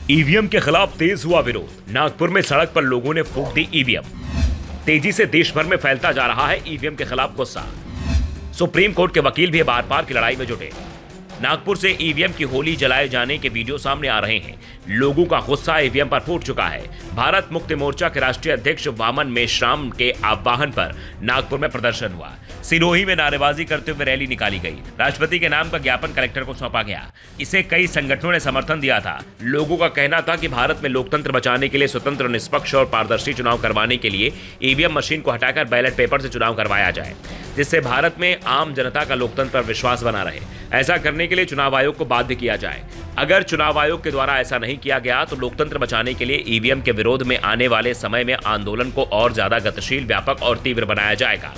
EVM के खिलाफ तेज हुआ विरोध। नागपुर में सड़क पर लोगों ने फूंक दी ईवीएम। तेजी से देश भर में फैलता जा रहा है ईवीएम के खिलाफ गुस्सा। सुप्रीम कोर्ट के वकील भी बार बार की लड़ाई में जुटे। नागपुर से ईवीएम की होली जलाए जाने के वीडियो सामने आ रहे हैं। लोगों का गुस्सा ईवीएम पर फूट चुका है। भारत मुक्ति मोर्चा के राष्ट्रीय अध्यक्ष वामन मेश्राम के आह्वान पर नागपुर में प्रदर्शन हुआ। सिरोही में नारेबाजी करते हुए रैली निकाली गई। राष्ट्रपति के नाम का ज्ञापन कलेक्टर को सौंपा गया। इसे कई संगठनों ने समर्थन दिया था। लोगों का कहना था कि भारत में लोकतंत्र बचाने के लिए स्वतंत्र, निष्पक्ष और पारदर्शी चुनाव करवाने के लिए ईवीएम मशीन को हटाकर बैलेट पेपर से चुनाव करवाया जाए, जिससे भारत में आम जनता का लोकतंत्र पर विश्वास बना रहे। ऐसा करने के लिए चुनाव आयोग को बाध्य किया जाए। अगर चुनाव आयोग के द्वारा ऐसा नहीं किया गया तो लोकतंत्र बचाने के लिए ईवीएम के विरोध में आने वाले समय में आंदोलन को और ज्यादा गतिशील, व्यापक और तीव्र बनाया जाएगा।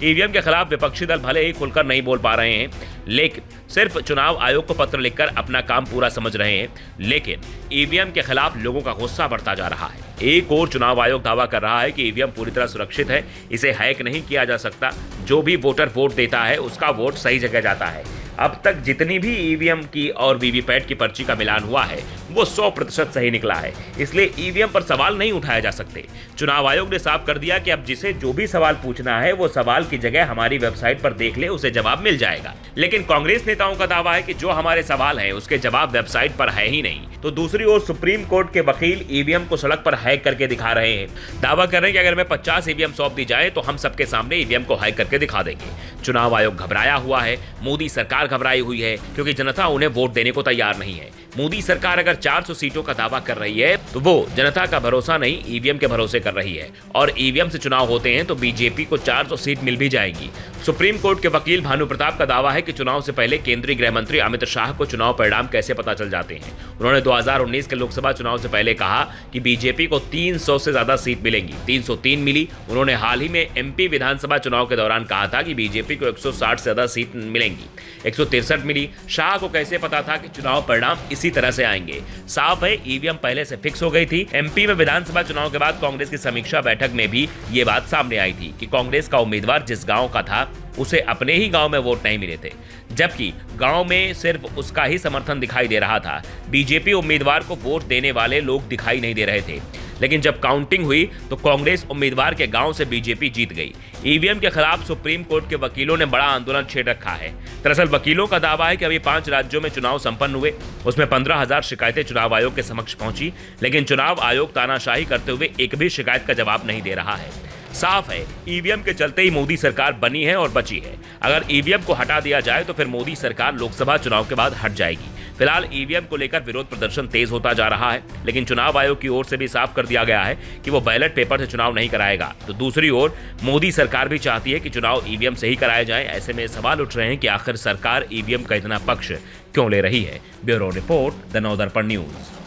ईवीएम के खिलाफ विपक्षी दल भले ही खुलकर नहीं बोल पा रहे हैं, लेकिन सिर्फ चुनाव आयोग को पत्र लिखकर अपना काम पूरा समझ रहे हैं। लेकिन ईवीएम के खिलाफ लोगों का गुस्सा बढ़ता जा रहा है। एक और चुनाव आयोग दावा कर रहा है कि ईवीएम पूरी तरह सुरक्षित है, इसे हैक नहीं किया जा सकता। जो भी वोटर वोट देता है उसका वोट सही जगह जाता है। अब तक जितनी भी ईवीएम की और वीवीपैट की पर्ची का मिलान हुआ है वो 100% सही निकला है, इसलिए ईवीएम पर सवाल नहीं उठाए जा सकते। चुनाव आयोग ने साफ कर दिया कि अब जिसे जो भी सवाल पूछना है वो सवाल की जगह हमारी वेबसाइट पर देख ले, उसे जवाब मिल जाएगा। लेकिन कांग्रेस नेताओं का दावा है कि जो हमारे सवाल हैं उसके जवाब वेबसाइट पर है ही नहीं। तो दूसरी ओर सुप्रीम कोर्ट के वकील ईवीएम को सड़क पर हैक करके दिखा रहे हैं। दावा कर रहे हैं कि अगर हमें 50 ईवीएम सौंप दी जाए तो हम सबके सामने ईवीएम को हैक करके दिखा देंगे। चुनाव आयोग घबराया हुआ है। मोदी सरकार घबराई हुई है क्योंकि जनता उन्हें वोट देने को तैयार नहीं है। मोदी सरकार अगर 400 सीटों का दावा कर रही है तो वो जनता का भरोसा नहीं, ईवीएम के भरोसे कर रही है। और ईवीएम से चुनाव होते हैं तो बीजेपी को 400 सीट मिल भी जाएगी। सुप्रीम कोर्ट के वकील भानु प्रताप का दावा है कि चुनाव से पहले केंद्रीय गृह मंत्री अमित शाह को चुनाव परिणाम कैसे पता चल जाते हैं। उन्होंने 2019 के लोकसभा चुनाव से पहले कहा कि बीजेपी को 300 से ज्यादा सीट मिलेंगी। 303 मिली। उन्होंने हाल ही में एमपी विधानसभा चुनाव के दौरान कहा था कि बीजेपी को 160 से ज्यादा सीट मिलेंगी। 163 मिली। शाह को कैसे पता था कि चुनाव परिणाम इसी तरह से आएंगे? साफ है, ईवीएम पहले से फिक्स हो गई थी। एमपी में विधानसभा चुनाव के बाद कांग्रेस की समीक्षा बैठक में भी ये बात सामने आई थी कि कांग्रेस का उम्मीदवार जिस गांव का था उसे अपने ही गांव में वोट नहीं मिले थे, जबकि गांव में सिर्फ उसका ही समर्थन दिखाई दे रहा था। बीजेपी उम्मीदवार को वोट देने वाले लोग दिखाई नहीं दे रहे थे। लेकिन जब काउंटिंग हुई तो कांग्रेस उम्मीदवार के गांव से बीजेपी जीत गई। ईवीएम के खिलाफ सुप्रीम कोर्ट के वकीलों ने बड़ा आंदोलन छेड़ रखा है। दरअसल वकीलों का दावा है कि अभी 5 राज्यों में चुनाव संपन्न हुए, उसमें 15,000 शिकायतें चुनाव आयोग के समक्ष पहुंची, लेकिन चुनाव आयोग तानाशाही करते हुए एक भी शिकायत का जवाब नहीं दे रहा है। साफ है, ईवीएम के चलते ही मोदी सरकार बनी है और बची है। अगर ईवीएम को हटा दिया जाए तो फिर मोदी सरकार लोकसभा चुनाव के बाद हट जाएगी। फिलहाल ईवीएम को लेकर विरोध प्रदर्शन तेज होता जा रहा है, लेकिन चुनाव आयोग की ओर से भी साफ कर दिया गया है कि वो बैलेट पेपर से चुनाव नहीं कराएगा। तो दूसरी ओर मोदी सरकार भी चाहती है कि चुनाव ईवीएम से ही कराए जाए। ऐसे में सवाल उठ रहे हैं कि आखिर सरकार ईवीएम का इतना पक्ष क्यों ले रही है। Bureau report, the Navdarpan news.